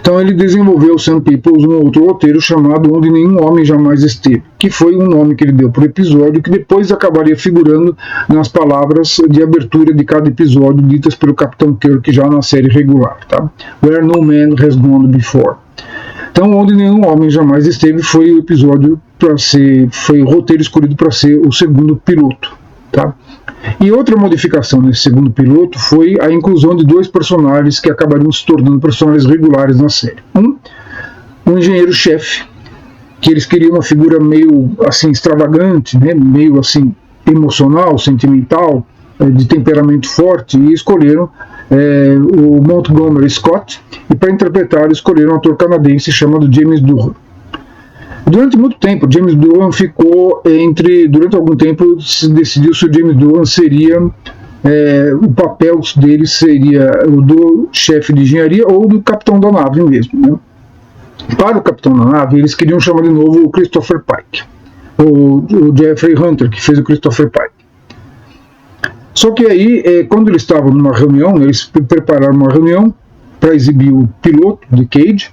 [SPEAKER 1] então ele desenvolveu, Sam Peoples, um outro roteiro chamado Onde Nenhum Homem Jamais Esteve, que foi um nome que ele deu para o episódio, que depois acabaria figurando nas palavras de abertura de cada episódio, ditas pelo Capitão Kirk já na série regular, tá? Where No Man Has Gone Before. Então, Onde Nenhum Homem Jamais Esteve foi o episódio foi o roteiro escolhido para ser o segundo piloto, tá? E outra modificação nesse segundo piloto foi a inclusão de 2 personagens que acabariam se tornando personagens regulares na série. Um engenheiro-chefe, que eles queriam uma figura meio assim extravagante, né, meio assim emocional, sentimental, de temperamento forte, e escolheram o Montgomery Scott, e para interpretar escolheram um ator canadense chamado James Doohan. Durante muito tempo, James Doohan ficou durante algum tempo se decidiu se o James Doohan seria, o papel dele seria o do chefe de engenharia ou do capitão da nave mesmo, né? Para o capitão da nave, eles queriam chamar de novo o Christopher Pike, o Jeffrey Hunter, que fez o Christopher Pike. Só que aí, quando eles estavam numa reunião, eles prepararam uma reunião para exibir o piloto de Cage,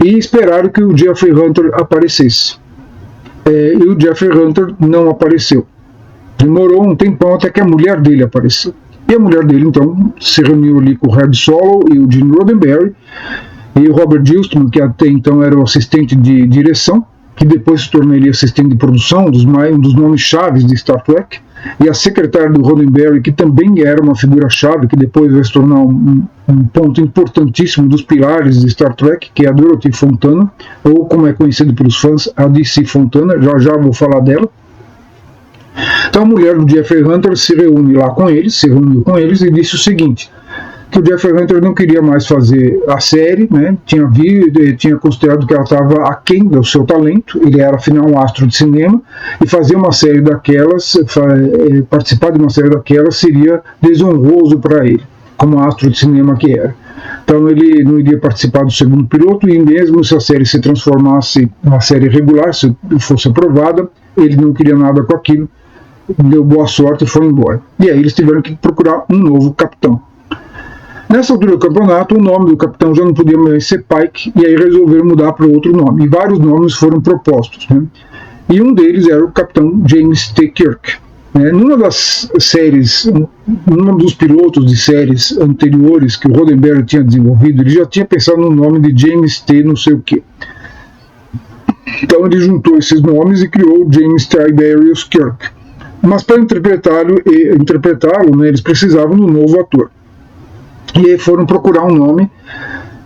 [SPEAKER 1] e esperaram que o Jeffrey Hunter aparecesse. E o Jeffrey Hunter não apareceu. Demorou um tempão até que a mulher dele apareceu. E a mulher dele, então, se reuniu ali com o Red Solo e o Gene Roddenberry, e o Robert Gilstman, que até então era o assistente de direção, que depois se tornaria assistente de produção, um dos nomes chaves de Star Trek, e a secretária do Roddenberry, que também era uma figura-chave, que depois vai se tornar um ponto importantíssimo dos pilares de Star Trek, que é a Dorothy Fontana, ou como é conhecido pelos fãs, a DC Fontana, já vou falar dela. Então a mulher do Jeffrey Hunter se reuniu com eles e disse o seguinte, que o Jeffrey Hunter não queria mais fazer a série, né? tinha considerado que ela estava aquém do seu talento, ele era afinal um astro de cinema, e fazer uma série daquelas, participar de uma série daquelas seria desonroso para ele, como astro de cinema que era. Então ele não iria participar do segundo piloto, e mesmo se a série se transformasse numa série regular, se fosse aprovada, ele não queria nada com aquilo, deu boa sorte e foi embora. E aí eles tiveram que procurar um novo capitão. Nessa altura do campeonato, o nome do capitão já não podia mais ser Pike, e aí resolveram mudar para outro nome. E vários nomes foram propostos, né? E um deles era o capitão James T. Kirk. Numa das séries, num dos pilotos de séries anteriores que o Roddenberry tinha desenvolvido, ele já tinha pensado no nome de James T. não sei o que. Então ele juntou esses nomes e criou James Tiberius Kirk. Mas para interpretá-lo, né, eles precisavam de um novo ator. E aí foram procurar um nome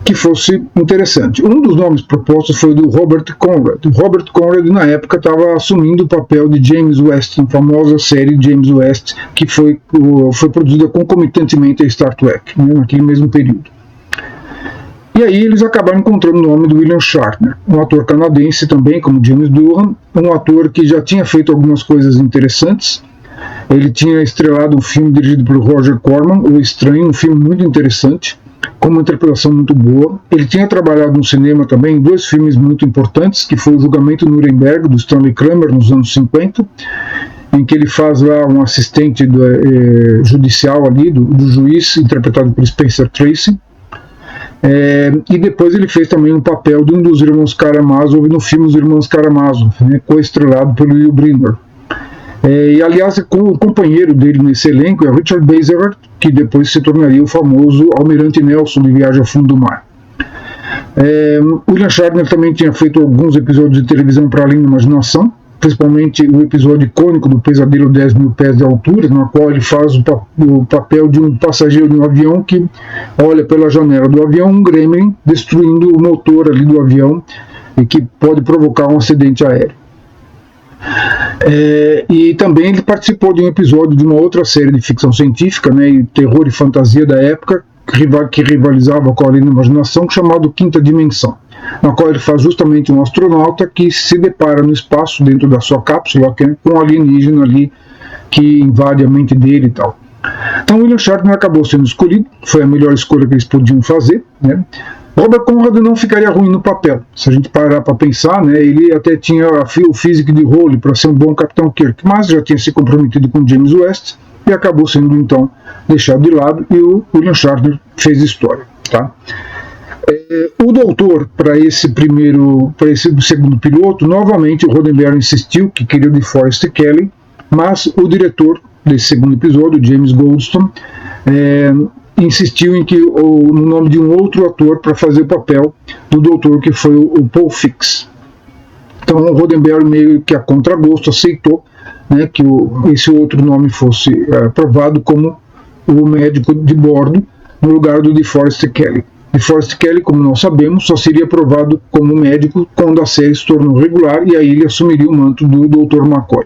[SPEAKER 1] que fosse interessante. Um dos nomes propostos foi do Robert Conrad. O Robert Conrad, na época, estava assumindo o papel de James West, na famosa série James West, que foi produzida concomitantemente a Star Trek, né, naquele mesmo período. E aí eles acabaram encontrando o nome do William Shatner, um ator canadense também, como James Doohan, um ator que já tinha feito algumas coisas interessantes. Ele tinha estrelado um filme dirigido por Roger Corman, O Estranho, um filme muito interessante, com uma interpretação muito boa. Ele tinha trabalhado no cinema também em dois filmes muito importantes, que foi O Julgamento Nuremberg, do Stanley Kramer, nos anos 50, em que ele faz lá um assistente judicial ali, do juiz, interpretado por Spencer Tracy. E depois ele fez também um papel de um dos irmãos Karamazov no filme Os Irmãos Karamazov, né, co-estrelado pelo Will Brynner. E aliás, o companheiro dele nesse elenco é Richard Basehart, que depois se tornaria o famoso Almirante Nelson de Viagem ao Fundo do Mar. William Shatner também tinha feito alguns episódios de televisão para além da imaginação, principalmente o episódio icônico do Pesadelo 10 mil pés de altura, no qual ele faz o papel de um passageiro de um avião que olha pela janela do avião um gremlin destruindo o motor ali do avião e que pode provocar um acidente aéreo. E também ele participou de um episódio de uma outra série de ficção científica, né, e terror e fantasia da época, que rivalizava com a Além da Imaginação, chamado Quinta Dimensão, na qual ele faz justamente um astronauta que se depara no espaço dentro da sua cápsula com um alienígena ali que invade a mente dele e tal. Então William Shatner acabou sendo escolhido, foi a melhor escolha que eles podiam fazer, né? Robert Conrad não ficaria ruim no papel, se a gente parar para pensar, né, ele até tinha o físico de role para ser um bom Capitão Kirk, mas já tinha se comprometido com James West e acabou sendo então deixado de lado, e o William Shatner fez história, tá? O doutor, para esse segundo piloto, novamente o Roddenberry insistiu que queria o DeForest Kelley, mas o diretor desse segundo episódio, James Goldstone, insistiu em que no nome de um outro ator para fazer o papel do doutor, que foi o Paul Fix. Então o Roddenberry, meio que a contragosto, aceitou, né, que esse outro nome fosse aprovado como o médico de bordo no lugar do DeForest Kelley. DeForest Kelley, como nós sabemos, só seria aprovado como médico quando a série se tornou regular, e aí ele assumiria o manto do Dr. McCoy.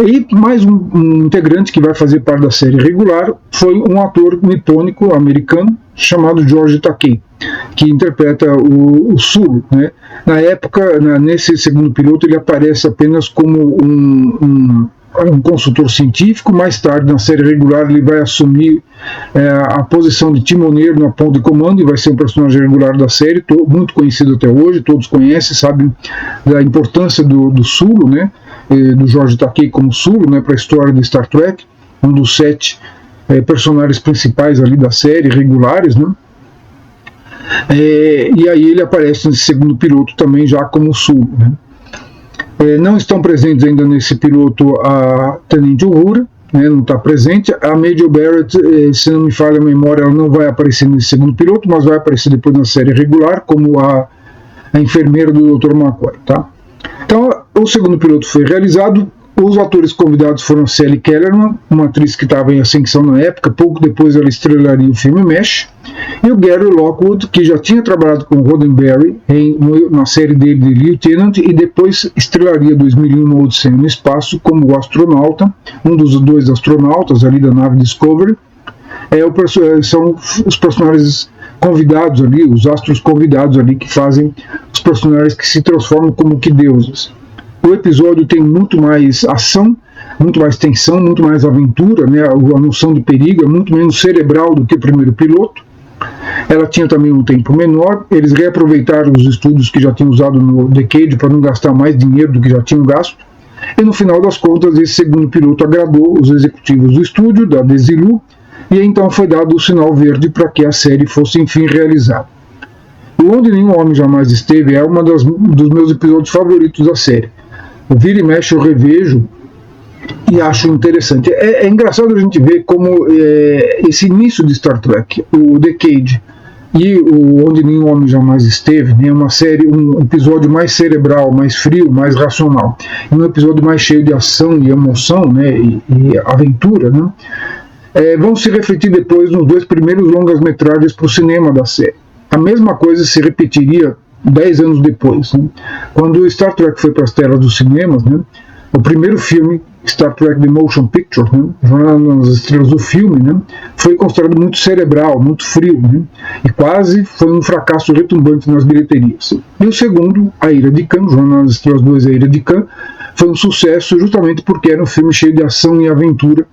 [SPEAKER 1] E mais um integrante que vai fazer parte da série regular foi um ator nipônico americano chamado George Takei, que interpreta o Sulu, né? Na época, nesse segundo piloto, ele aparece apenas como um consultor científico. Mais tarde, na série regular, ele vai assumir a posição de timoneiro na ponta de comando e vai ser um personagem regular da série, muito conhecido até hoje, todos conhecem, sabem da importância do Sulu, né? Do George Takei como Sulu, né, para a história de Star Trek, um dos 7 personagens principais ali da série, regulares, né? E aí ele aparece nesse segundo piloto também já como Sulu, né? Não estão presentes ainda nesse piloto a Tenente Uhura, né, não está presente. A Major Barrett, se não me falha a memória, ela não vai aparecer nesse segundo piloto, mas vai aparecer depois na série regular como a enfermeira do Dr. McCoy, tá? Então o segundo piloto foi realizado, Os atores convidados foram Sally Kellerman, uma atriz que estava em ascensão na época, pouco depois ela estrelaria o filme Mesh, e o Gary Lockwood, que já tinha trabalhado com Roddenberry na série dele de Lieutenant, e depois estrelaria 2001 Uma Odisseia no Espaço como o astronauta, um dos dois astronautas ali da nave Discovery. São os personagens convidados ali, os astros convidados ali, que fazem os personagens que se transformam como que deuses. O episódio tem muito mais ação, muito mais tensão, muito mais aventura, né? A noção de perigo é muito menos cerebral do que o primeiro piloto. Ela tinha também um tempo menor, eles reaproveitaram os estúdios que já tinham usado no Decade para não gastar mais dinheiro do que já tinham gasto, e no final das contas esse segundo piloto agradou os executivos do estúdio, da Desilu, e então foi dado o sinal verde para que a série fosse enfim realizada. O Onde Nenhum Homem Jamais Esteve é um dos meus episódios favoritos da série. O vira e mexe eu revejo e acho interessante. É engraçado a gente ver como esse início de Star Trek, o Decade e o Onde Nenhum Homem Jamais Esteve, né, uma série, um episódio mais cerebral, mais frio, mais racional, e um episódio mais cheio de ação e emoção, né, e aventura, né, vão se refletir depois nos dois primeiros longas-metragens para o cinema da série. A mesma coisa se repetiria 10 anos depois, né? Quando o Star Trek foi para as telas dos cinemas, né? O primeiro filme, Star Trek The Motion Picture, né? Jornada nas Estrelas do filme, né? Foi considerado muito cerebral, muito frio, né? E quase foi um fracasso retumbante nas bilheterias. E o segundo, A Ira de Khan, Jornada nas Estrelas 2, A Ira de Khan, foi um sucesso justamente porque era um filme cheio de ação e aventura.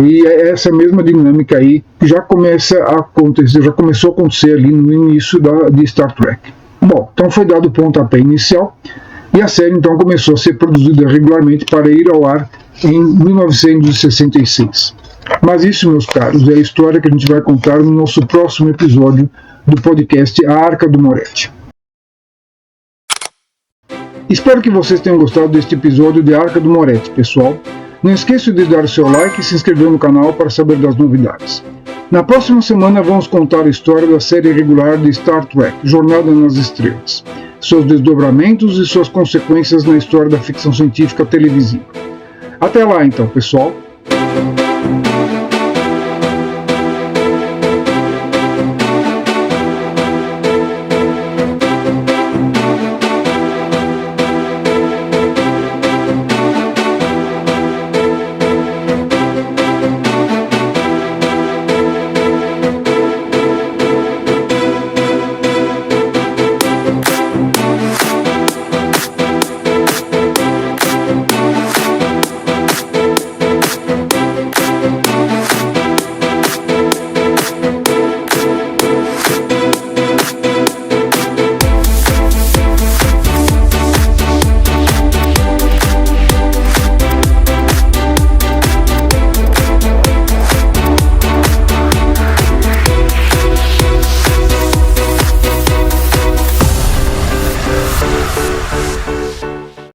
[SPEAKER 1] E essa mesma dinâmica aí já começa a acontecer, já começou a acontecer ali no início de Star Trek. Bom, então foi dado o pontapé inicial e a série então começou a ser produzida regularmente para ir ao ar em 1966. Mas isso, meus caros, é a história que a gente vai contar no nosso próximo episódio do podcast A Arca do Moretti. Espero que vocês tenham gostado deste episódio de A Arca do Moretti, pessoal. Não esqueça de dar o seu like e se inscrever no canal para saber das novidades. Na próxima semana vamos contar a história da série regular de Star Trek, Jornada nas Estrelas, seus desdobramentos e suas consequências na história da ficção científica televisiva. Até lá então, pessoal!